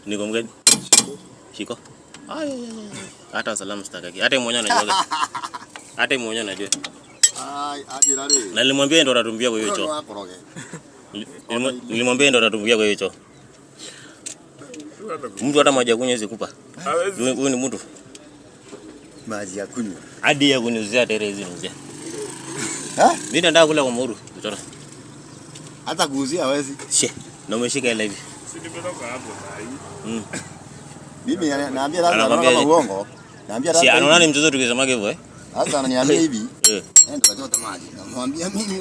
Niko mgeni. Shiko. Hata salamu sitaki. Hata mwenyewe anajua. Hata mwenyewe anajua. Ajira leo. Na nilimwambia ndo atatumbia kwa hiyo choo. Nilimwambia ndo atatumbia kwa hiyo choo. Mtu hata maji ya kunywa zikupa. Huyu ni mtu. Maji ya kunywa. Hadi ya kunyuzia tere hizi nje. Mimi nataka kula kwa Muru, kuchora. Hata kuuzia hawezi. She, na umeshika ile hivi. Si nimetoka hapo sai. Mimi naambia lazima kama uongo. Naambia lazima. Si anaona ni mtoto tukisema hivyo Sasa ananiambia hivi. Ndio tukachota maji. Namwambia mimi